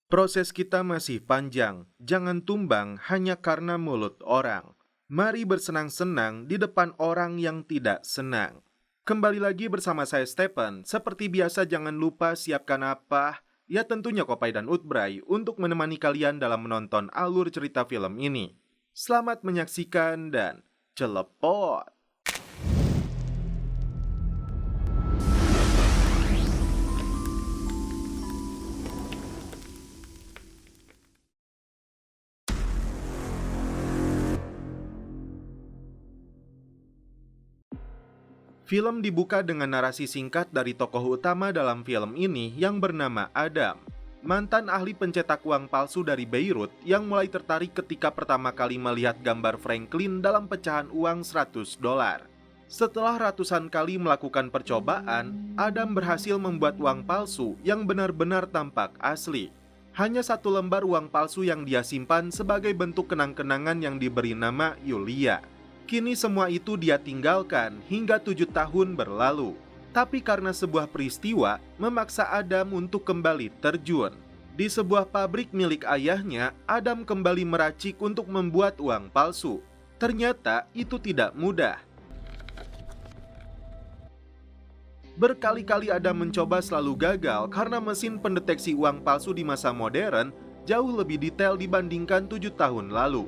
Proses kita masih panjang, jangan tumbang hanya karena mulut orang. Mari bersenang-senang di depan orang yang tidak senang. Kembali lagi bersama saya Stephen, seperti biasa jangan lupa siapkan apa? Ya tentunya Kopai dan Utbray untuk menemani kalian dalam menonton alur cerita film ini. Selamat menyaksikan dan celepot! Film dibuka dengan narasi singkat dari tokoh utama dalam film ini yang bernama Adam, mantan ahli pencetak uang palsu dari Beirut yang mulai tertarik ketika pertama kali melihat gambar Franklin dalam pecahan uang $100. Setelah ratusan kali melakukan percobaan, Adam berhasil membuat uang palsu yang benar-benar tampak asli. Hanya satu lembar uang palsu yang dia simpan sebagai bentuk kenang-kenangan yang diberi nama Yulia. Kini semua itu dia tinggalkan hingga 7 tahun berlalu. Tapi karena sebuah peristiwa memaksa Adam untuk kembali terjun. Di sebuah pabrik milik ayahnya, Adam kembali meracik untuk membuat uang palsu. Ternyata itu tidak mudah. Berkali-kali Adam mencoba selalu gagal karena mesin pendeteksi uang palsu di masa modern jauh lebih detail dibandingkan 7 tahun lalu.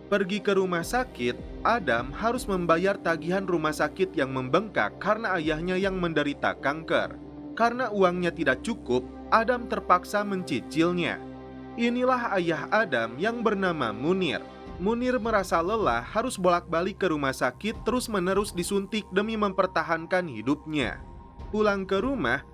Pergi ke rumah sakit, Adam harus membayar tagihan rumah sakit yang membengkak karena ayahnya yang menderita kanker. Karena uangnya tidak cukup, Adam terpaksa mencicilnya. Inilah ayah Adam yang bernama Munir. Munir merasa lelah harus bolak-balik ke rumah sakit terus-menerus disuntik demi mempertahankan hidupnya. Pulang ke rumah,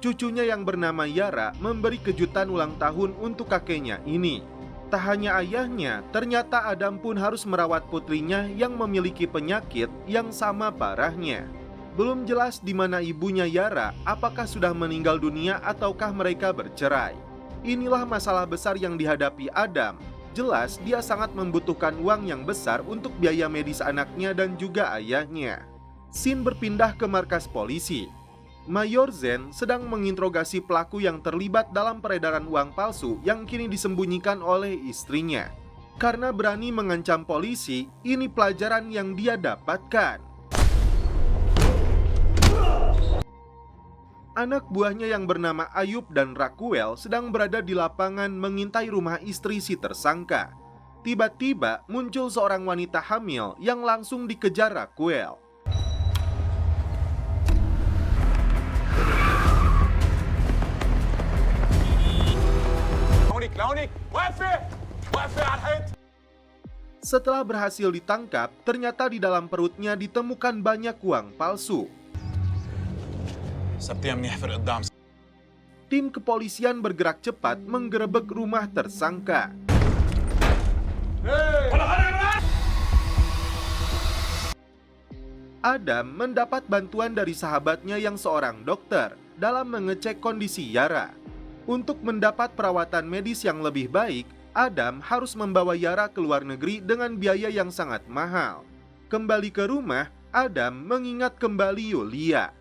cucunya yang bernama Yara memberi kejutan ulang tahun untuk kakeknya ini. Tak hanya ayahnya, ternyata Adam pun harus merawat putrinya yang memiliki penyakit yang sama parahnya. Belum jelas di mana ibunya Yara, apakah sudah meninggal dunia ataukah mereka bercerai. Inilah masalah besar yang dihadapi Adam. Jelas dia sangat membutuhkan uang yang besar untuk biaya medis anaknya dan juga ayahnya. Scene berpindah ke markas polisi. Mayor Zen sedang menginterogasi pelaku yang terlibat dalam peredaran uang palsu yang kini disembunyikan oleh istrinya. Karena berani mengancam polisi, ini pelajaran yang dia dapatkan. Anak buahnya yang bernama Ayub dan Raquel sedang berada di lapangan mengintai rumah istri si tersangka. Tiba-tiba muncul seorang wanita hamil yang langsung dikejar Raquel. Setelah berhasil ditangkap, ternyata di dalam perutnya ditemukan banyak uang palsu. Tim kepolisian bergerak cepat menggerebek rumah tersangka. Adam mendapat bantuan dari sahabatnya yang seorang dokter dalam mengecek kondisi Yara. Untuk mendapat perawatan medis yang lebih baik, Adam harus membawa Yara ke luar negeri dengan biaya yang sangat mahal. Kembali ke rumah, Adam mengingat kembali Yulia.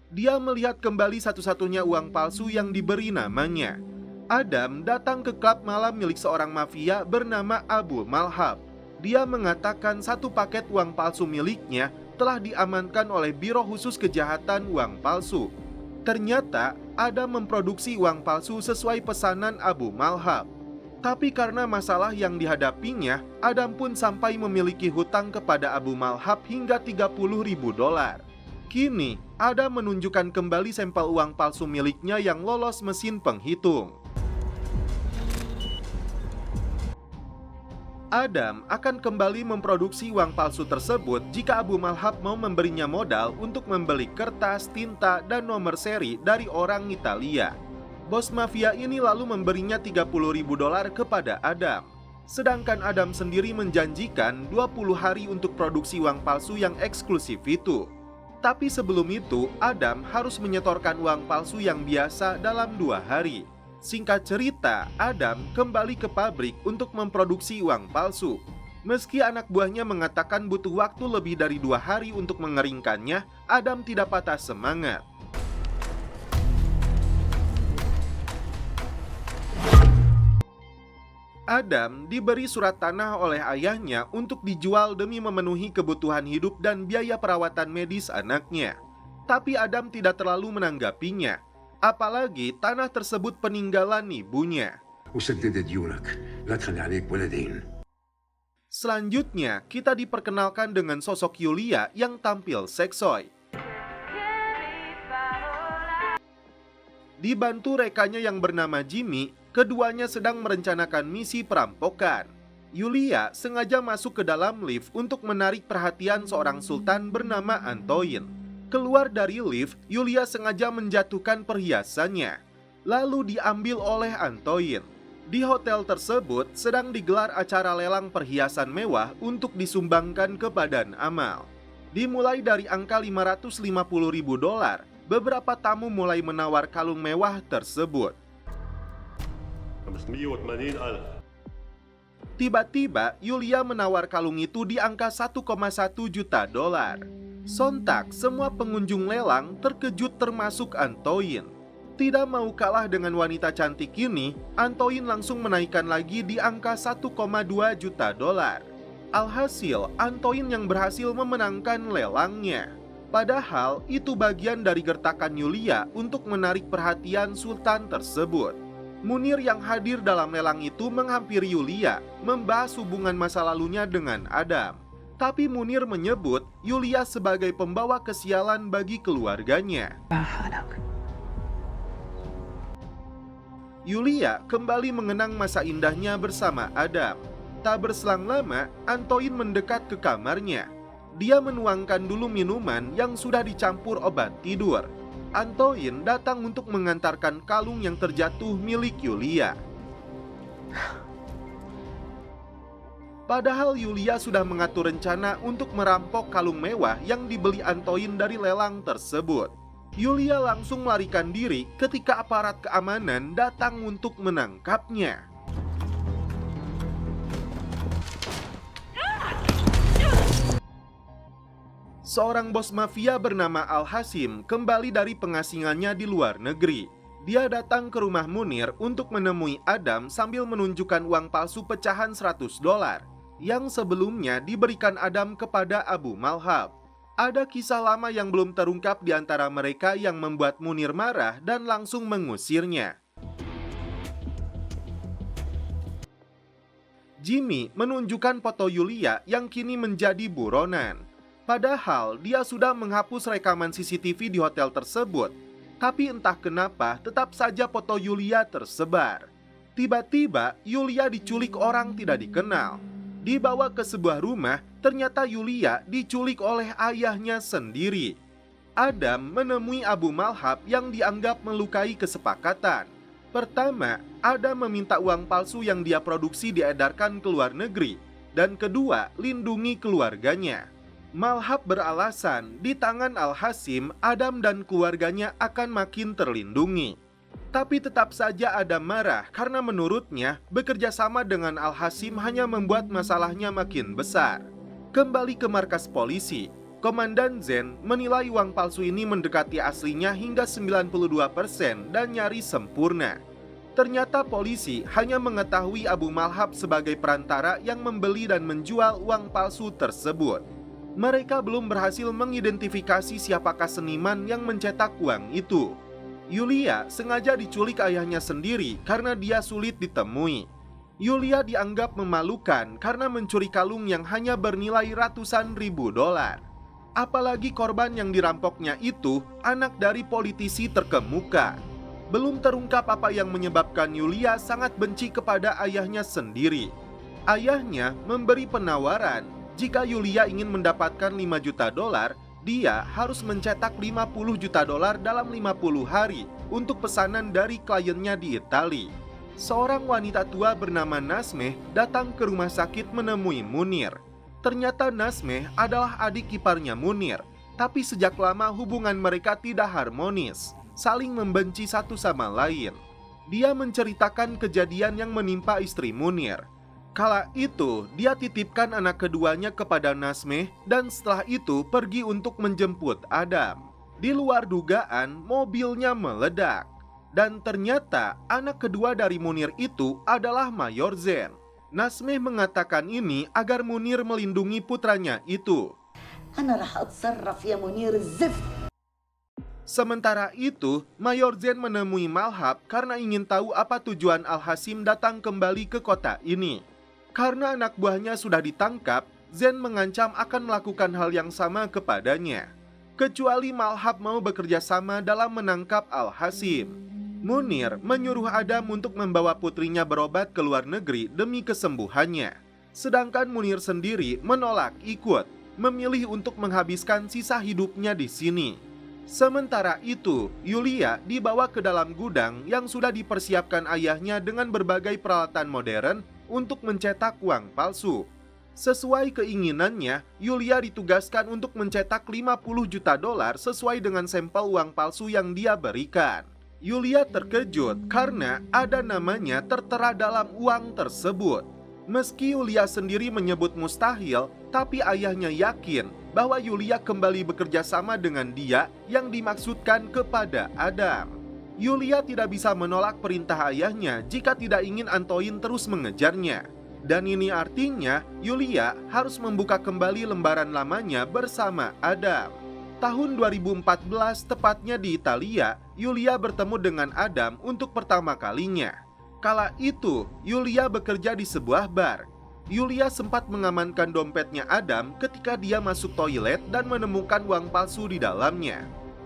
Dia melihat kembali satu-satunya uang palsu yang diberi namanya. Adam datang ke klub malam milik seorang mafia bernama Abu Malhab. Dia mengatakan satu paket uang palsu miliknya telah diamankan oleh Biro Khusus Kejahatan Uang Palsu. Ternyata Adam memproduksi uang palsu sesuai pesanan Abu Malhab. Tapi karena masalah yang dihadapinya, Adam pun sampai memiliki hutang kepada Abu Malhab hingga $30.000. Kini, Adam menunjukkan kembali sampel uang palsu miliknya yang lolos mesin penghitung. Adam akan kembali memproduksi uang palsu tersebut jika Abu Malhab mau memberinya modal untuk membeli kertas, tinta, dan nomor seri dari orang Italia. Bos mafia ini lalu memberinya $30.000 kepada Adam. Sedangkan Adam sendiri menjanjikan 20 hari untuk produksi uang palsu yang eksklusif itu. Tapi sebelum itu, Adam harus menyetorkan uang palsu yang biasa dalam 2 hari. Singkat cerita, Adam kembali ke pabrik untuk memproduksi uang palsu. Meski anak buahnya mengatakan butuh waktu lebih dari 2 hari untuk mengeringkannya, Adam tidak patah semangat. Adam diberi surat tanah oleh ayahnya untuk dijual demi memenuhi kebutuhan hidup dan biaya perawatan medis anaknya. Tapi Adam tidak terlalu menanggapinya, apalagi tanah tersebut peninggalan ibunya. وسدد ديونك لا تخلي عليك ولدين. Selanjutnya, kita diperkenalkan dengan sosok Yulia yang tampil seksoi. Dibantu rekannya yang bernama Jimmy, keduanya sedang merencanakan misi perampokan. Yulia sengaja masuk ke dalam lift untuk menarik perhatian seorang sultan bernama Antoine. Keluar dari lift, Yulia sengaja menjatuhkan perhiasannya, lalu diambil oleh Antoine. Di hotel tersebut sedang digelar acara lelang perhiasan mewah untuk disumbangkan ke badan amal. Dimulai dari angka $550.000, beberapa tamu mulai menawar kalung mewah tersebut. Tiba-tiba, Yulia menawar kalung itu di angka $1,1 juta. Sontak, semua pengunjung lelang terkejut termasuk Antoine. Tidak mau kalah dengan wanita cantik ini, Antoine langsung menaikkan lagi di angka $1,2 juta. Alhasil, Antoine yang berhasil memenangkan lelangnya. Padahal itu bagian dari gertakan Yulia untuk menarik perhatian sultan tersebut. Munir yang hadir dalam lelang itu menghampiri Yulia, membahas hubungan masa lalunya dengan Adam. Tapi Munir menyebut Yulia sebagai pembawa kesialan bagi keluarganya. Yulia kembali mengenang masa indahnya bersama Adam. Tak berselang lama, Antoine mendekat ke kamarnya. Dia menuangkan dulu minuman yang sudah dicampur obat tidur. Antoine datang untuk mengantarkan kalung yang terjatuh milik Yulia. Padahal Yulia sudah mengatur rencana untuk merampok kalung mewah yang dibeli Antoine dari lelang tersebut. Yulia langsung melarikan diri ketika aparat keamanan datang untuk menangkapnya. Seorang bos mafia bernama Al-Hasim kembali dari pengasingannya di luar negeri. Dia datang ke rumah Munir untuk menemui Adam sambil menunjukkan uang palsu pecahan $100 yang sebelumnya diberikan Adam kepada Abu Malhab. Ada kisah lama yang belum terungkap di antara mereka yang membuat Munir marah dan langsung mengusirnya. Jimmy menunjukkan foto Yulia yang kini menjadi buronan. Padahal dia sudah menghapus rekaman CCTV di hotel tersebut. Tapi entah kenapa tetap saja foto Yulia tersebar. Tiba-tiba Yulia diculik orang tidak dikenal. Dibawa ke sebuah rumah, ternyata Yulia diculik oleh ayahnya sendiri. Adam menemui Abu Malhab yang dianggap melukai kesepakatan. Pertama, Adam meminta uang palsu yang dia produksi diedarkan ke luar negeri. Dan kedua, lindungi keluarganya. Malhab beralasan di tangan Al-Hasim, Adam dan keluarganya akan makin terlindungi. Tapi tetap saja Adam marah karena menurutnya bekerja sama dengan Al-Hasim hanya membuat masalahnya makin besar. Kembali ke markas polisi, Komandan Zen menilai uang palsu ini mendekati aslinya hingga 92% dan nyaris sempurna. Ternyata polisi hanya mengetahui Abu Malhab sebagai perantara yang membeli dan menjual uang palsu tersebut. Mereka belum berhasil mengidentifikasi siapakah seniman yang mencetak uang itu. Yulia sengaja diculik ayahnya sendiri karena dia sulit ditemui. Yulia dianggap memalukan karena mencuri kalung yang hanya bernilai ratusan ribu dolar. Apalagi korban yang dirampoknya itu anak dari politisi terkemuka. Belum terungkap apa yang menyebabkan Yulia sangat benci kepada ayahnya sendiri. Ayahnya memberi penawaran, jika Yulia ingin mendapatkan $5 juta, dia harus mencetak $50 juta dalam 50 hari untuk pesanan dari kliennya di Italia. Seorang wanita tua bernama Nasmeh datang ke rumah sakit menemui Munir. Ternyata Nasmeh adalah adik iparnya Munir, tapi sejak lama hubungan mereka tidak harmonis, saling membenci satu sama lain. Dia menceritakan kejadian yang menimpa istri Munir. Kala itu, dia titipkan anak keduanya kepada Nasmeh dan setelah itu pergi untuk menjemput Adam. Di luar dugaan, mobilnya meledak. Dan ternyata anak kedua dari Munir itu adalah Mayor Zen. Nasmeh mengatakan ini agar Munir melindungi putranya itu. أنا رح أتصرف يا منير الزفت. Sementara itu, Mayor Zen menemui Malhab karena ingin tahu apa tujuan Al-Hasim datang kembali ke kota ini. Karena anak buahnya sudah ditangkap, Zen mengancam akan melakukan hal yang sama kepadanya. Kecuali Malhab mau bekerja sama dalam menangkap Al-Hasim. Munir menyuruh Adam untuk membawa putrinya berobat ke luar negeri demi kesembuhannya. Sedangkan Munir sendiri menolak ikut, memilih untuk menghabiskan sisa hidupnya di sini. Sementara itu, Yulia dibawa ke dalam gudang yang sudah dipersiapkan ayahnya dengan berbagai peralatan modern untuk mencetak uang palsu. Sesuai keinginannya, Yulia ditugaskan untuk mencetak 50 juta dolar sesuai dengan sampel uang palsu yang dia berikan. Yulia terkejut karena ada namanya tertera dalam uang tersebut. Meski Yulia sendiri menyebut mustahil, tapi ayahnya yakin bahwa Yulia kembali bekerja sama dengan dia yang dimaksudkan kepada Adam. Yulia tidak bisa menolak perintah ayahnya jika tidak ingin Antoine terus mengejarnya. Dan ini artinya Yulia harus membuka kembali lembaran lamanya bersama Adam. Tahun 2014, tepatnya di Italia, Yulia bertemu dengan Adam untuk pertama kalinya. Kala itu, Yulia bekerja di sebuah bar. Yulia sempat mengamankan dompetnya Adam ketika dia masuk toilet dan menemukan uang palsu di dalamnya.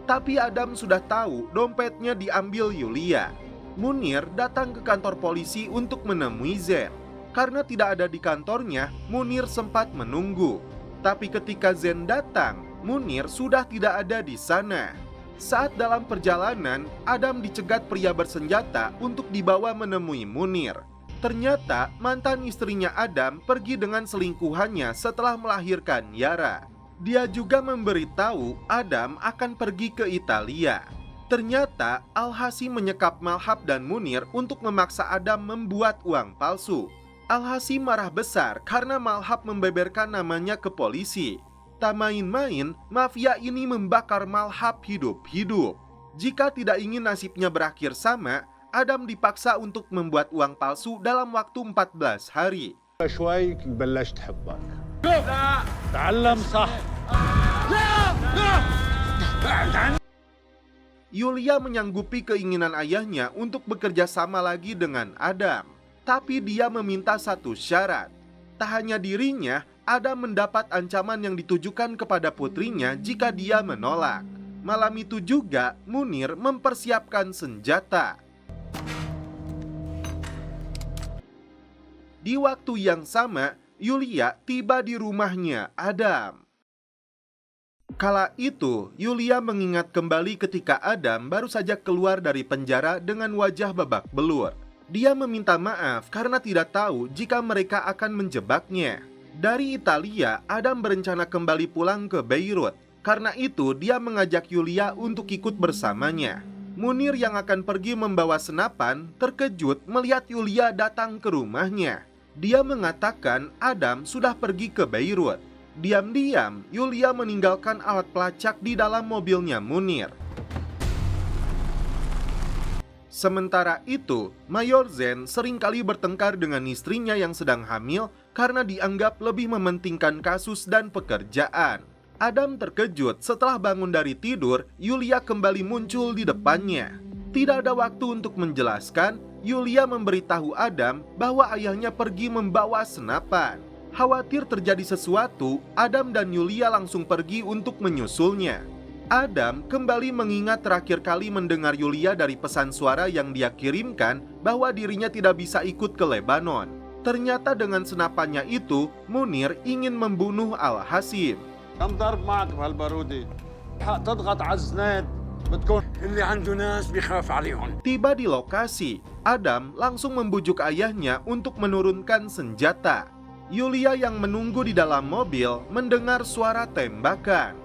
Tapi Adam sudah tahu dompetnya diambil Yulia. Munir datang ke kantor polisi untuk menemui Zen. Karena tidak ada di kantornya, Munir sempat menunggu. Tapi ketika Zen datang, Munir sudah tidak ada di sana. Saat dalam perjalanan, Adam dicegat pria bersenjata untuk dibawa menemui Munir. Ternyata mantan istrinya Adam pergi dengan selingkuhannya setelah melahirkan Yara. Dia juga memberitahu Adam akan pergi ke Italia. Ternyata Al-Hasim menyekap Malhab dan Munir untuk memaksa Adam membuat uang palsu. Al-Hasim marah besar karena Malhab membeberkan namanya ke polisi. Tak main-main, mafia ini membakar Malhab hidup-hidup. Jika tidak ingin nasibnya berakhir sama, Adam dipaksa untuk membuat uang palsu dalam waktu 14 hari. شوي بلشت حبك تعلم صح. Yulia menyanggupi keinginan ayahnya untuk bekerja sama lagi dengan Adam. Tapi dia meminta satu syarat. Tak hanya dirinya, Adam mendapat ancaman yang ditujukan kepada putrinya jika dia menolak. Malam itu juga, Munir mempersiapkan senjata. Di waktu yang sama, Yulia tiba di rumahnya Adam. Kala itu, Yulia mengingat kembali ketika Adam baru saja keluar dari penjara dengan wajah babak belur. Dia meminta maaf karena tidak tahu jika mereka akan menjebaknya. Dari Italia, Adam berencana kembali pulang ke Beirut. Karena itu, dia mengajak Yulia untuk ikut bersamanya. Munir yang akan pergi membawa senapan terkejut melihat Yulia datang ke rumahnya. Dia mengatakan Adam sudah pergi ke Beirut. Diam-diam, Yulia meninggalkan alat pelacak di dalam mobilnya Munir. Sementara itu, Mayor Zen seringkali bertengkar dengan istrinya yang sedang hamil karena dianggap lebih mementingkan kasus dan pekerjaan. Adam terkejut setelah bangun dari tidur, Yulia kembali muncul di depannya. Tidak ada waktu untuk menjelaskan, Yulia memberitahu Adam bahwa ayahnya pergi membawa senapan. Khawatir terjadi sesuatu, Adam dan Yulia langsung pergi untuk menyusulnya. Adam kembali mengingat terakhir kali mendengar Yulia dari pesan suara yang dia kirimkan bahwa dirinya tidak bisa ikut ke Lebanon. Ternyata dengan senapannya itu, Munir ingin membunuh Al-Hasim. كم ضرب معك بهالبارودة؟ حق تضغط على الزناد بتكون اللي عنده ناس بيخاف عليهم. Tiba di lokasi, Adam langsung membujuk ayahnya untuk menurunkan senjata. Yulia yang menunggu di dalam mobil mendengar suara tembakan.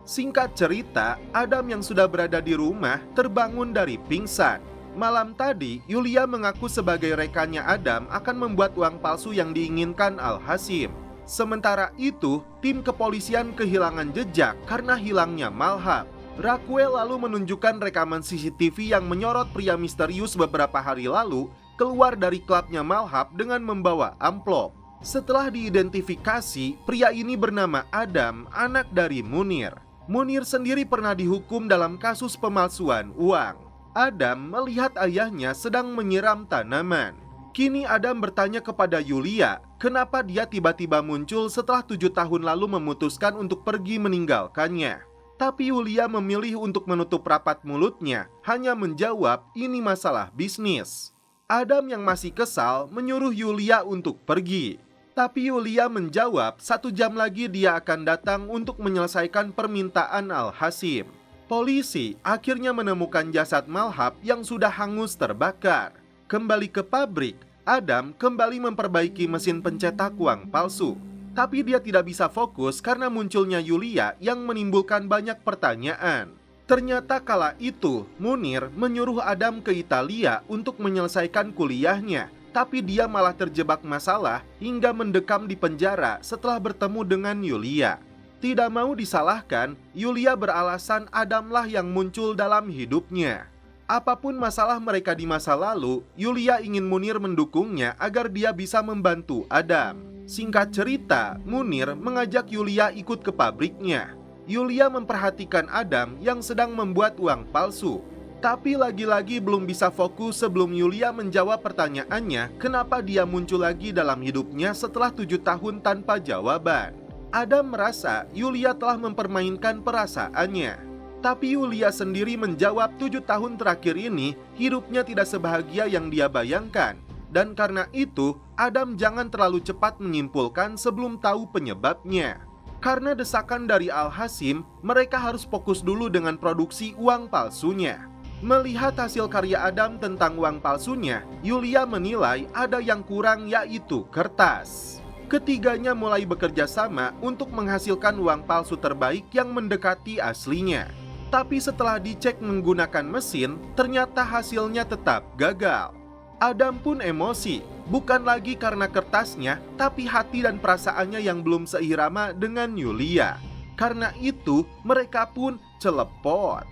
Singkat cerita, Adam yang sudah berada di rumah terbangun dari pingsan. Malam tadi, Yulia mengaku sebagai rekannya Adam akan membuat uang palsu yang diinginkan Al-Hasim. Sementara itu, tim kepolisian kehilangan jejak karena hilangnya Malhab. Raquel lalu menunjukkan rekaman CCTV yang menyorot pria misterius beberapa hari lalu keluar dari klubnya Malhab dengan membawa amplop. Setelah diidentifikasi, pria ini bernama Adam, anak dari Munir. Munir sendiri pernah dihukum dalam kasus pemalsuan uang. Adam melihat ayahnya sedang menyiram tanaman. Kini Adam bertanya kepada Yulia, kenapa dia tiba-tiba muncul setelah 7 tahun lalu memutuskan untuk pergi meninggalkannya. Tapi Yulia memilih untuk menutup rapat mulutnya, hanya menjawab ini masalah bisnis. Adam yang masih kesal menyuruh Yulia untuk pergi. Tapi Yulia menjawab 1 jam lagi dia akan datang untuk menyelesaikan permintaan Al-Hasim. Polisi akhirnya menemukan jasad Malhab yang sudah hangus terbakar. Kembali ke pabrik, Adam kembali memperbaiki mesin pencetak uang palsu. Tapi dia tidak bisa fokus karena munculnya Yulia yang menimbulkan banyak pertanyaan. Ternyata kala itu, Munir menyuruh Adam ke Italia untuk menyelesaikan kuliahnya. Tapi dia malah terjebak masalah hingga mendekam di penjara setelah bertemu dengan Yulia. Tidak mau disalahkan, Yulia beralasan Adamlah yang muncul dalam hidupnya. Apapun masalah mereka di masa lalu, Yulia ingin Munir mendukungnya agar dia bisa membantu Adam. Singkat cerita, Munir mengajak Yulia ikut ke pabriknya. Yulia memperhatikan Adam yang sedang membuat uang palsu. Tapi lagi-lagi belum bisa fokus sebelum Yulia menjawab pertanyaannya kenapa dia muncul lagi dalam hidupnya setelah 7 tahun tanpa jawaban. Adam merasa Yulia telah mempermainkan perasaannya. Tapi Yulia sendiri menjawab 7 tahun terakhir ini hidupnya tidak sebahagia yang dia bayangkan. Dan karena itu, Adam jangan terlalu cepat menyimpulkan sebelum tahu penyebabnya. Karena desakan dari Al-Hasim, mereka harus fokus dulu dengan produksi uang palsunya. Melihat hasil karya Adam tentang uang palsunya, Yulia menilai ada yang kurang yaitu kertas. Ketiganya mulai bekerja sama untuk menghasilkan uang palsu terbaik yang mendekati aslinya. Tapi setelah dicek menggunakan mesin, ternyata hasilnya tetap gagal. Adam pun emosi, bukan lagi karena kertasnya, tapi hati dan perasaannya yang belum seirama dengan Yulia. Karena itu, mereka pun celepot.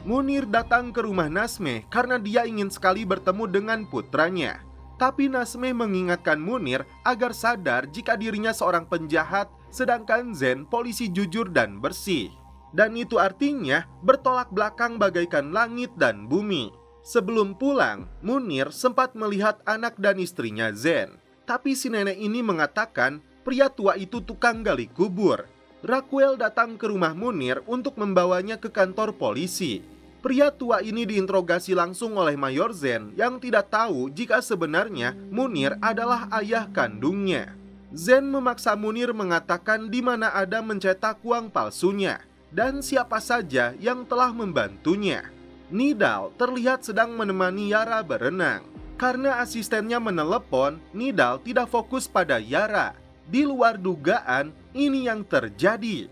Munir datang ke rumah Nasmeh karena dia ingin sekali bertemu dengan putranya. Tapi Nasmeh mengingatkan Munir agar sadar jika dirinya seorang penjahat, sedangkan Zen polisi jujur dan bersih. Dan itu artinya bertolak belakang bagaikan langit dan bumi. Sebelum pulang, Munir sempat melihat anak dan istrinya Zen. Tapi si nenek ini mengatakan pria tua itu tukang gali kubur. Raquel datang ke rumah Munir untuk membawanya ke kantor polisi. Pria tua ini diinterogasi langsung oleh Mayor Zen yang tidak tahu jika sebenarnya Munir adalah ayah kandungnya. Zen memaksa Munir mengatakan di mana ada mencetak uang palsunya dan siapa saja yang telah membantunya. Nidal terlihat sedang menemani Yara berenang. Karena asistennya menelepon, Nidal tidak fokus pada Yara. Di luar dugaan, ini yang terjadi.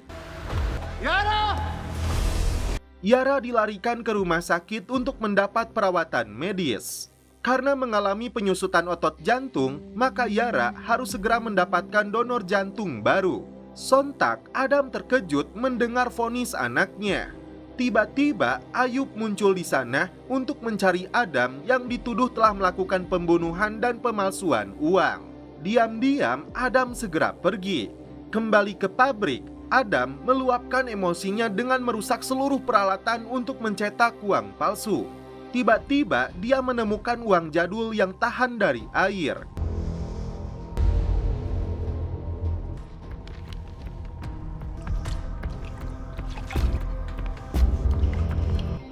Yara dilarikan ke rumah sakit untuk mendapat perawatan medis. Karena mengalami penyusutan otot jantung, maka Yara harus segera mendapatkan donor jantung baru. Sontak, Adam terkejut mendengar vonis anaknya. Tiba-tiba, Ayub muncul di sana untuk mencari Adam yang dituduh telah melakukan pembunuhan dan pemalsuan uang. Diam-diam, Adam segera pergi. Kembali ke pabrik, Adam meluapkan emosinya dengan merusak seluruh peralatan untuk mencetak uang palsu. Tiba-tiba dia menemukan uang jadul yang tahan dari air.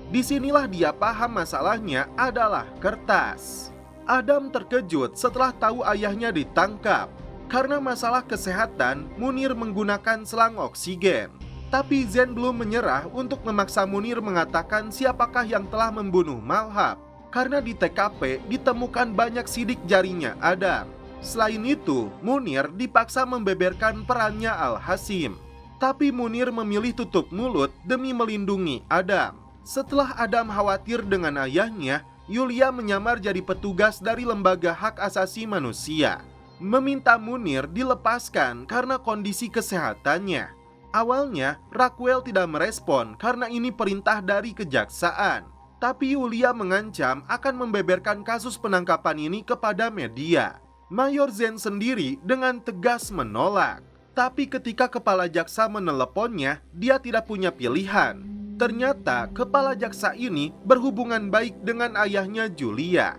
Disinilah dia paham masalahnya adalah kertas. Adam terkejut setelah tahu ayahnya ditangkap. Karena masalah kesehatan, Munir menggunakan selang oksigen. Tapi Zen belum menyerah untuk memaksa Munir mengatakan siapakah yang telah membunuh Malhab. Karena di TKP ditemukan banyak sidik jarinya Adam. Selain itu, Munir dipaksa membeberkan perannya Al-Hasim. Tapi Munir memilih tutup mulut demi melindungi Adam. Setelah Adam khawatir dengan ayahnya, Yulia menyamar jadi petugas dari lembaga hak asasi manusia, meminta Munir dilepaskan karena kondisi kesehatannya. Awalnya, Raquel tidak merespon karena ini perintah dari kejaksaan. Tapi Yulia mengancam akan membeberkan kasus penangkapan ini kepada media. Mayor Zen sendiri dengan tegas menolak. Tapi ketika kepala jaksa meneleponnya, dia tidak punya pilihan. Ternyata kepala jaksa ini berhubungan baik dengan ayahnya Julia.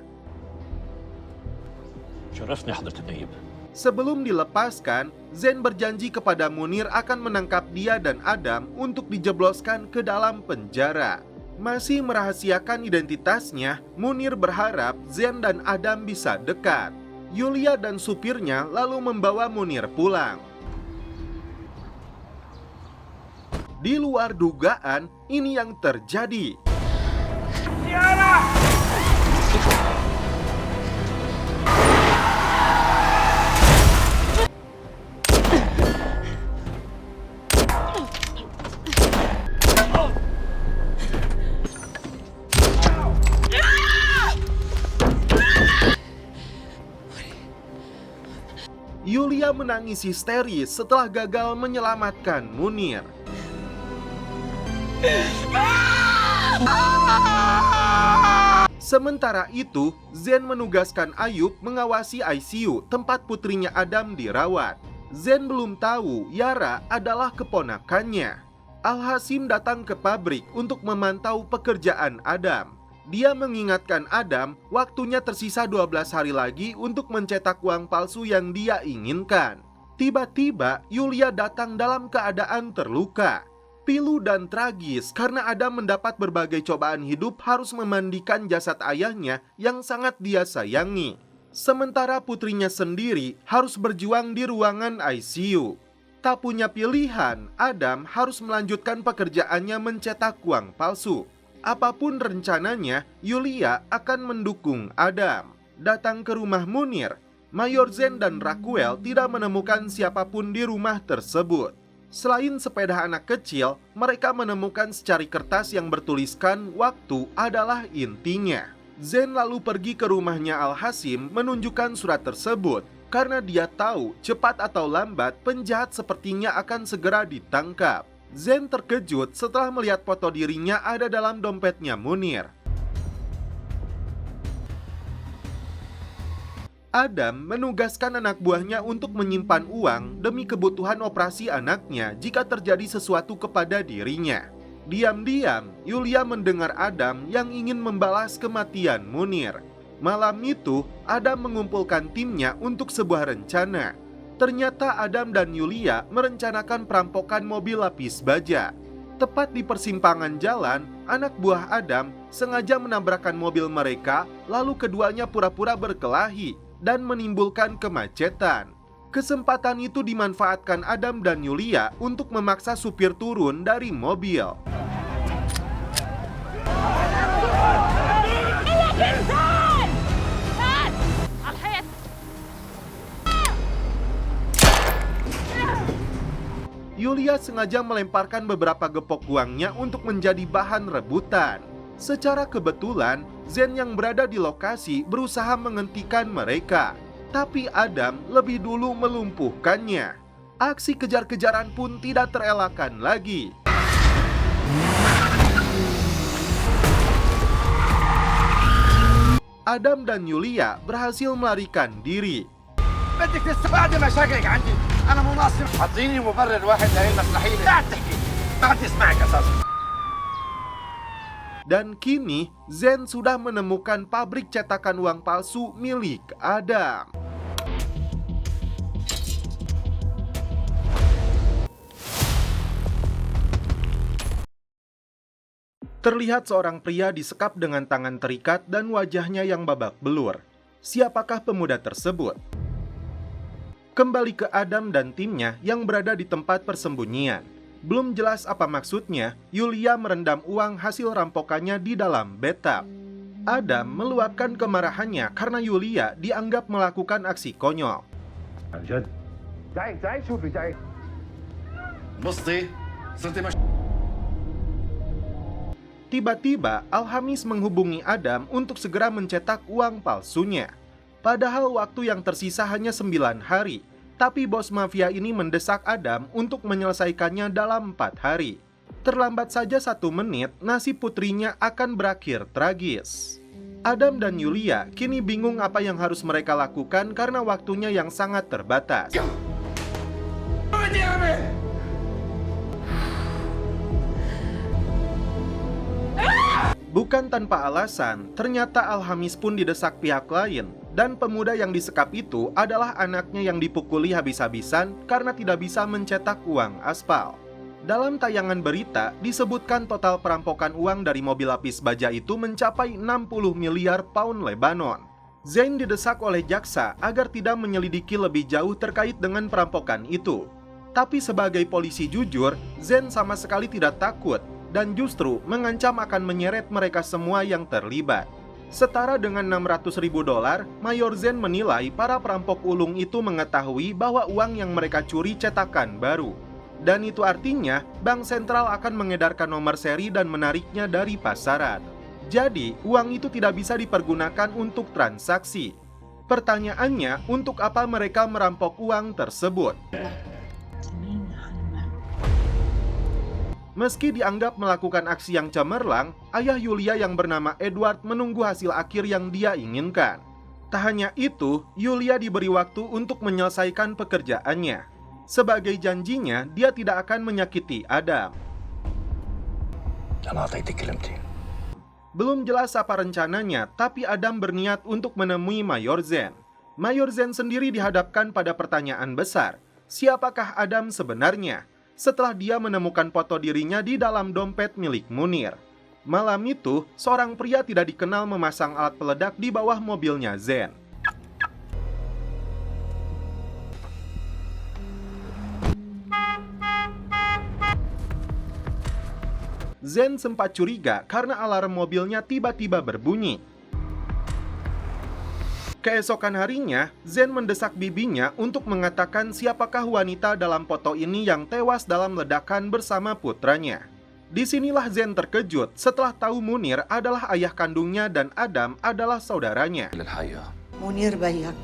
شرفني حضرة النائب. Sebelum dilepaskan, Zen berjanji kepada Munir akan menangkap dia dan Adam untuk dijebloskan ke dalam penjara. Masih merahasiakan identitasnya, Munir berharap Zen dan Adam bisa dekat. Yulia dan supirnya lalu membawa Munir pulang. Di luar dugaan, ini yang terjadi. Yulia menangis histeris setelah gagal menyelamatkan Munir. Sementara itu, Zen menugaskan Ayub mengawasi ICU tempat putrinya Adam dirawat. Zen belum tahu Yara adalah keponakannya. Al-Hasim datang ke pabrik untuk memantau pekerjaan Adam. Dia mengingatkan Adam waktunya tersisa 12 hari lagi untuk mencetak uang palsu yang dia inginkan. Tiba-tiba Yulia datang dalam keadaan terluka. Pilu dan tragis karena Adam mendapat berbagai cobaan hidup harus memandikan jasad ayahnya yang sangat dia sayangi. Sementara putrinya sendiri harus berjuang di ruangan ICU. Tak punya pilihan, Adam harus melanjutkan pekerjaannya mencetak uang palsu. Apapun rencananya, Yulia akan mendukung Adam. Datang ke rumah Munir, Mayor Zen dan Raquel tidak menemukan siapapun di rumah tersebut. Selain sepeda anak kecil, mereka menemukan secari kertas yang bertuliskan waktu adalah intinya. Zen lalu pergi ke rumahnya Al-Hasim menunjukkan surat tersebut karena dia tahu cepat atau lambat penjahat sepertinya akan segera ditangkap. Zen terkejut setelah melihat foto dirinya ada dalam dompetnya Munir. Adam menugaskan anak buahnya untuk menyimpan uang demi kebutuhan operasi anaknya jika terjadi sesuatu kepada dirinya. Diam-diam, Yulia mendengar Adam yang ingin membalas kematian Munir. Malam itu, Adam mengumpulkan timnya untuk sebuah rencana. Ternyata Adam dan Yulia merencanakan perampokan mobil lapis baja. Tepat di persimpangan jalan, anak buah Adam sengaja menabrakkan mobil mereka, lalu keduanya pura-pura berkelahi dan menimbulkan kemacetan. Kesempatan itu dimanfaatkan Adam dan Yulia untuk memaksa supir turun dari mobil. Yulia sengaja melemparkan beberapa gepok uangnya untuk menjadi bahan rebutan. Secara kebetulan, Zen yang berada di lokasi berusaha menghentikan mereka. Tapi Adam lebih dulu melumpuhkannya. Aksi kejar-kejaran pun tidak terelakkan lagi. Adam dan Yulia berhasil melarikan diri. بدك تستفادي مشاكلك عندي انا مناصر اعطيني مبرر واحد لهي المصلحيه لا تحكي ما بدي اسمعك اساسا. Dan kini Zen sudah menemukan pabrik cetakan uang palsu milik Adam. Terlihat seorang pria disekap dengan tangan terikat dan wajahnya yang babak belur. Siapakah pemuda tersebut? Kembali ke Adam dan timnya yang berada di tempat persembunyian. Belum jelas apa maksudnya, Yulia merendam uang hasil rampokannya di dalam bathtub. Adam meluapkan kemarahannya karena Yulia dianggap melakukan aksi konyol. بصي صرتي مش Tiba-tiba, Al-Hamis menghubungi Adam untuk segera mencetak uang palsunya. Padahal waktu yang tersisa hanya 9 hari. Tapi bos mafia ini mendesak Adam untuk menyelesaikannya dalam 4 hari. Terlambat saja 1 menit, nasib putrinya akan berakhir tragis. Adam dan Yulia kini bingung apa yang harus mereka lakukan karena waktunya yang sangat terbatas. Bukan tanpa alasan, ternyata Al-Hamis pun didesak pihak lain. Dan pemuda yang disekap itu adalah anaknya yang dipukuli habis-habisan karena tidak bisa mencetak uang aspal. Dalam tayangan berita, disebutkan total perampokan uang dari mobil lapis baja itu mencapai 60 miliar pound Lebanon. Zain didesak oleh jaksa agar tidak menyelidiki lebih jauh terkait dengan perampokan itu. Tapi sebagai polisi jujur, Zain sama sekali tidak takut dan justru mengancam akan menyeret mereka semua yang terlibat. Setara dengan $600.000, Mayor Zain menilai para perampok ulung itu mengetahui bahwa uang yang mereka curi cetakan baru. Dan itu artinya bank sentral akan mengedarkan nomor seri dan menariknya dari pasaran. Jadi, uang itu tidak bisa dipergunakan untuk transaksi. Pertanyaannya, untuk apa mereka merampok uang tersebut? Meski dianggap melakukan aksi yang cemerlang, ayah Yulia yang bernama Edward menunggu hasil akhir yang dia inginkan. Tak hanya itu, Yulia diberi waktu untuk menyelesaikan pekerjaannya. Sebagai janjinya, dia tidak akan menyakiti Adam. أنا أعطيتك كلمتي. Belum jelas apa rencananya, tapi Adam berniat untuk menemui Mayor Zain. Mayor Zain sendiri dihadapkan pada pertanyaan besar. Siapakah Adam sebenarnya? Setelah dia menemukan foto dirinya di dalam dompet milik Munir. Malam itu, seorang pria tidak dikenal memasang alat peledak di bawah mobilnya Zain. Zain sempat curiga karena alarm mobilnya tiba-tiba berbunyi. Keesokan harinya, Zain mendesak bibinya untuk mengatakan siapakah wanita dalam foto ini yang tewas dalam ledakan bersama putranya. Disinilah Zain terkejut setelah tahu Munir adalah ayah kandungnya dan Adam adalah saudaranya. منير بيك.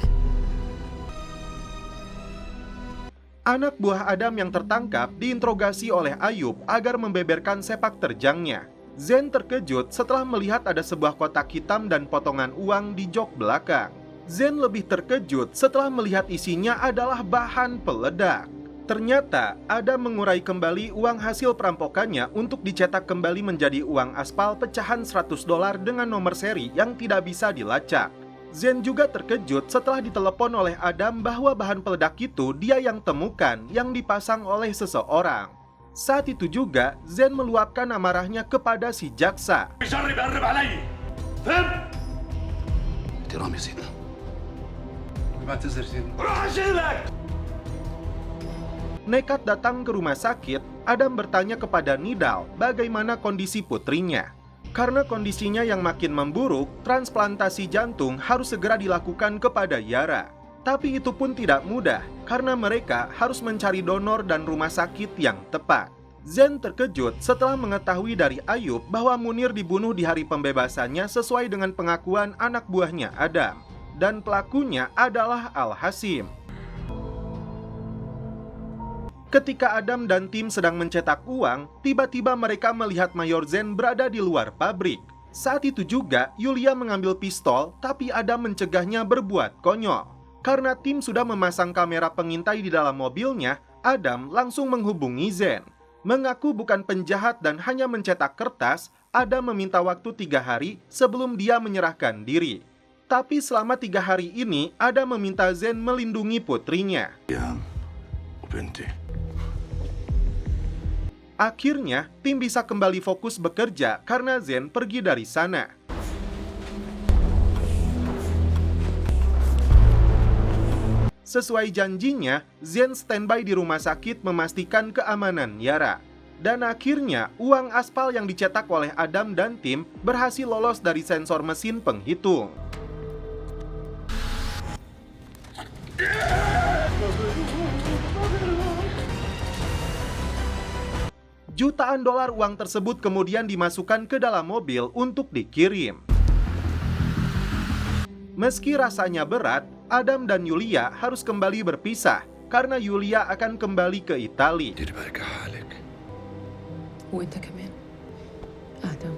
Anak buah Adam yang tertangkap diinterogasi oleh Ayub agar membeberkan sepak terjangnya. Zain terkejut setelah melihat ada sebuah kotak hitam dan potongan uang di jok belakang. Zain lebih terkejut setelah melihat isinya adalah bahan peledak. Ternyata Adam mengurai kembali uang hasil perampokannya untuk dicetak kembali menjadi uang aspal pecahan $100 dengan nomor seri yang tidak bisa dilacak. Zain juga terkejut setelah ditelepon oleh Adam bahwa bahan peledak itu dia yang temukan yang dipasang oleh seseorang. Saat itu juga Zain meluapkan amarahnya kepada si jaksa. جرب قرب علي فهمت؟ احترام يا سيدنا. بعتذر سيدنا. روح اشيلك. Nekat datang ke rumah sakit, Adam bertanya kepada Nidal bagaimana kondisi putrinya. Karena kondisinya yang makin memburuk, transplantasi jantung harus segera dilakukan kepada Yara. Tapi itu pun tidak mudah, karena mereka harus mencari donor dan rumah sakit yang tepat. Zain terkejut setelah mengetahui dari Ayub bahwa Munir dibunuh di hari pembebasannya sesuai dengan pengakuan anak buahnya Adam. Dan pelakunya adalah Al-Hasim. Ketika Adam dan tim sedang mencetak uang, tiba-tiba mereka melihat Mayor Zain berada di luar pabrik. Saat itu juga, Yulia mengambil pistol, tapi Adam mencegahnya berbuat konyol. Karena tim sudah memasang kamera pengintai di dalam mobilnya, Adam langsung menghubungi Zain. Mengaku bukan penjahat dan hanya mencetak kertas, Adam meminta waktu 3 hari sebelum dia menyerahkan diri. Tapi selama 3 hari ini, Adam meminta Zain melindungi putrinya. يا وبنتي. Akhirnya, tim bisa kembali fokus bekerja karena Zain pergi dari sana. Sesuai janjinya, Zain standby di rumah sakit memastikan keamanan Yara. Dan akhirnya, uang aspal yang dicetak oleh Adam dan tim berhasil lolos dari sensor mesin penghitung. Jutaan dolar uang tersebut kemudian dimasukkan ke dalam mobil untuk dikirim. Meski rasanya berat, Adam dan Yulia harus kembali berpisah karena Yulia akan kembali ke Italia. دير بالك حالك. وانت كمان آدم.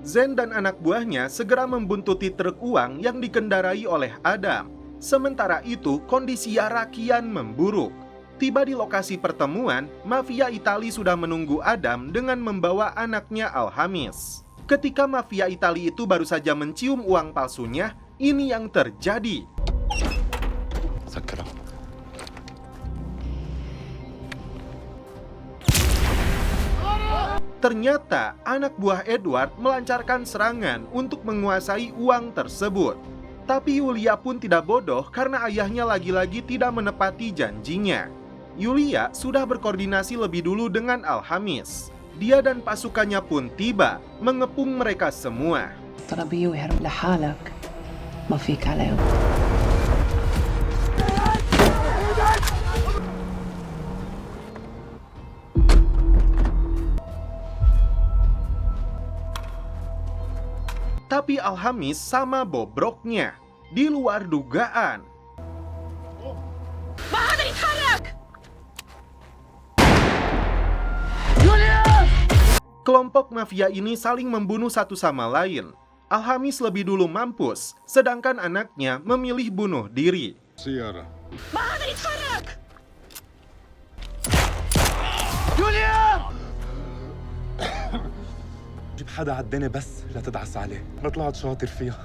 Zen dan anak buahnya segera membuntuti truk uang yang dikendarai oleh Adam. Sementara itu, kondisi Yara kian memburuk. Tiba di lokasi pertemuan, mafia Italia sudah menunggu Adam dengan membawa anaknya Alhamis. Ketika mafia Italia itu baru saja mencium uang palsunya, ini yang terjadi. سكره. Ternyata anak buah Edward melancarkan serangan untuk menguasai uang tersebut. Tapi Yulia pun tidak bodoh karena ayahnya lagi-lagi tidak menepati janjinya. Yulia sudah berkoordinasi lebih dulu dengan Alhamis. Dia dan pasukannya pun tiba, mengepung mereka semua. طلبيه ويهرب لحالك ما فيك عليهم. Tapi Alhamis sama bobroknya, di luar dugaan. Kelompok mafia ini saling membunuh satu sama lain. Alhamis lebih dulu mampus, sedangkan anaknya memilih bunuh diri. سيارة. جيب حدا عداني بس لا تدعس عليه، ما طلعت شاطر فيها.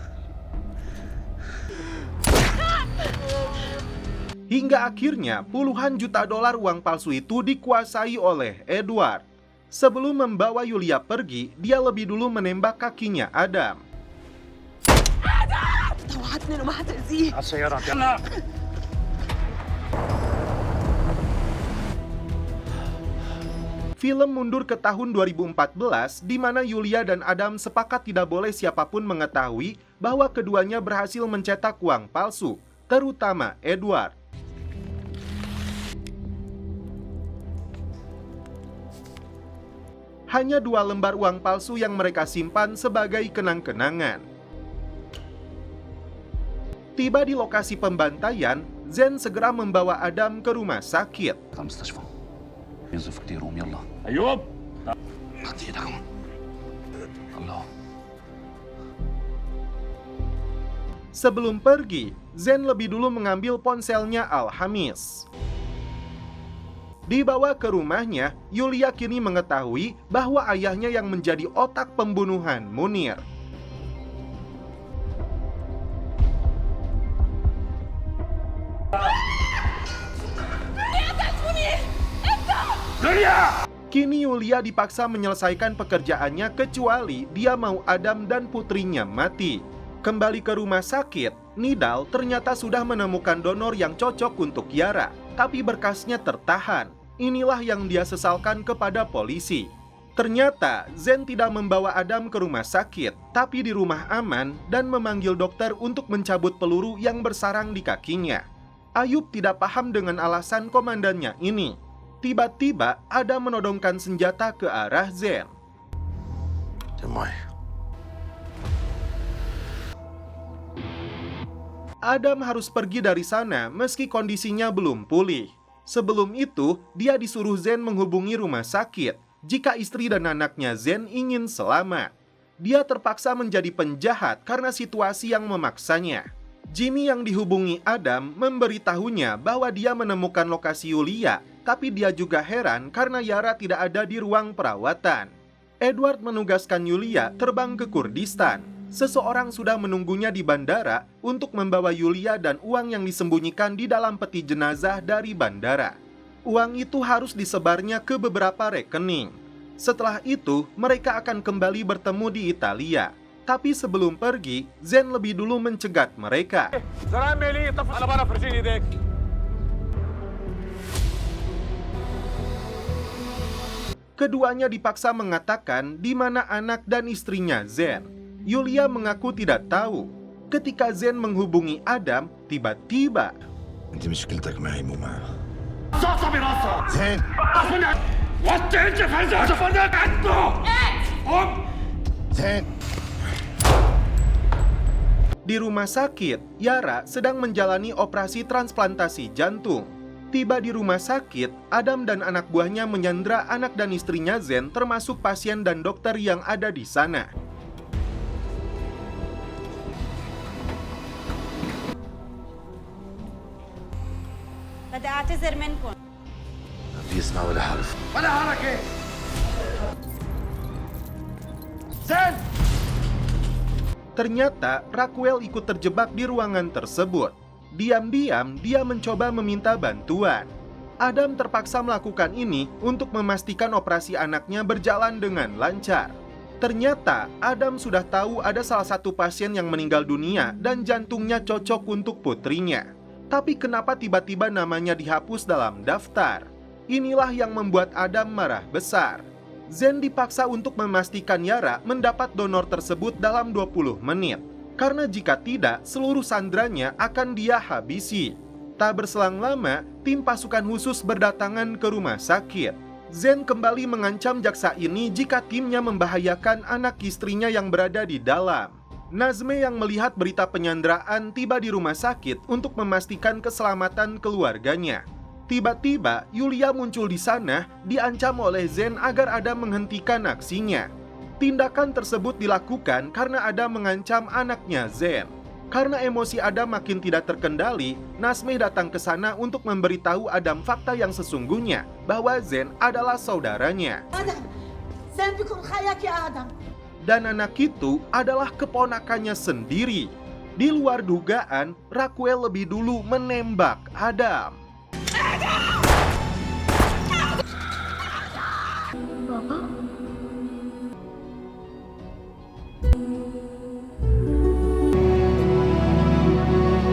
Hingga akhirnya puluhan juta dolar uang palsu itu dikuasai oleh Edward. Sebelum membawa Yulia pergi, dia lebih dulu menembak kakinya Adam. توعدني انه ما حتأذيه. على السيارات يلا. Film mundur ke tahun 2014, di mana Yulia dan Adam sepakat tidak boleh siapapun mengetahui bahwa keduanya berhasil mencetak uang palsu, terutama Edward. Hanya 2 lembar uang palsu yang mereka simpan sebagai kenang-kenangan. Tiba di lokasi pembantaian, Zen segera membawa Adam ke rumah sakit. المستشفى ينزف كتير قوم يلا ايوب. حط ايدك هون الله. Sebelum pergi, Zen lebih dulu mengambil ponselnya Alhamis. Dibawa ke rumahnya, Yulia kini mengetahui bahwa ayahnya yang menjadi otak pembunuhan Munir. Kini Yulia dipaksa menyelesaikan pekerjaannya kecuali dia mau Adam dan putrinya mati. Kembali ke rumah sakit, Nidal ternyata sudah menemukan donor yang cocok untuk Yara, tapi berkasnya tertahan. Inilah yang dia sesalkan kepada polisi. Ternyata Zen tidak membawa Adam ke rumah sakit, tapi di rumah aman dan memanggil dokter untuk mencabut peluru yang bersarang di kakinya. Ayub tidak paham dengan alasan komandannya ini. Tiba-tiba Adam menodongkan senjata ke arah Zen. دموعي. Adam harus pergi dari sana meski kondisinya belum pulih. Sebelum itu, dia disuruh Zen menghubungi rumah sakit jika istri dan anaknya Zen ingin selamat. Dia terpaksa menjadi penjahat karena situasi yang memaksanya. Jimmy yang dihubungi Adam memberitahunya bahwa dia menemukan lokasi Yulia, tapi dia juga heran karena Yara tidak ada di ruang perawatan. Edward menugaskan Yulia terbang ke Kurdistan. Seseorang sudah menunggunya di bandara untuk membawa Yulia dan uang yang disembunyikan di dalam peti jenazah dari bandara. Uang itu harus disebarnya ke beberapa rekening. Setelah itu, mereka akan kembali bertemu di Italia. Tapi sebelum pergi, Zen lebih dulu mencegat mereka. Keduanya dipaksa mengatakan di mana anak dan istrinya Zen. Yulia mengaku tidak tahu. Ketika Zen menghubungi Adam, tiba-tiba انت مشكلتك معي مو معه. رصاصة براسها زين وطي انت فندق عنده قم زين. Di rumah sakit, Yara sedang menjalani operasi transplantasi jantung. Tiba di rumah sakit, Adam dan anak buahnya menyandra anak dan istrinya Zen, termasuk pasien dan dokter yang ada di sana. بدي أعتذر منكم. ما بيسمع ولا حرف ولا حركة. زين. Ternyata Raquel ikut terjebak di ruangan tersebut. Diam-diam dia mencoba meminta bantuan. Adam terpaksa melakukan ini untuk memastikan operasi anaknya berjalan dengan lancar. Ternyata Adam sudah tahu ada salah satu pasien yang meninggal dunia dan jantungnya cocok untuk putrinya. Tapi kenapa tiba-tiba namanya dihapus dalam daftar? Inilah yang membuat Adam marah besar. Zen dipaksa untuk memastikan Yara mendapat donor tersebut dalam 20 menit. Karena jika tidak, seluruh sandranya akan dia habisi. Tak berselang lama, tim pasukan khusus berdatangan ke rumah sakit. Zen kembali mengancam jaksa ini jika timnya membahayakan anak istrinya yang berada di dalam. Nazme yang melihat berita penyanderaan tiba di rumah sakit untuk memastikan keselamatan keluarganya. Tiba-tiba, Yulia muncul di sana, diancam oleh Zen agar Adam menghentikan aksinya. Tindakan tersebut dilakukan karena Adam mengancam anaknya Zen. Karena emosi Adam makin tidak terkendali, Nazme datang ke sana untuk memberitahu Adam fakta yang sesungguhnya, bahwa Zen adalah saudaranya. آدم زين بكم خياك يا آدم. Dan anak itu adalah keponakannya sendiri. Di luar dugaan, Raquel lebih dulu menembak Adam.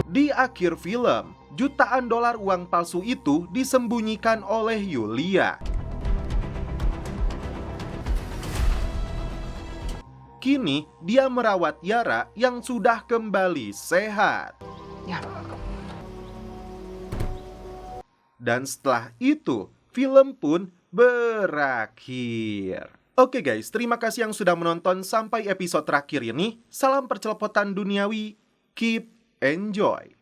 Di akhir film, jutaan dolar uang palsu itu disembunyikan oleh Yulia. Kini, dia merawat Yara yang sudah kembali sehat. Ya. Dan setelah itu, film pun berakhir. Oke guys, terima kasih yang sudah menonton sampai episode terakhir ini. Salam percelopotan duniawi, keep enjoy.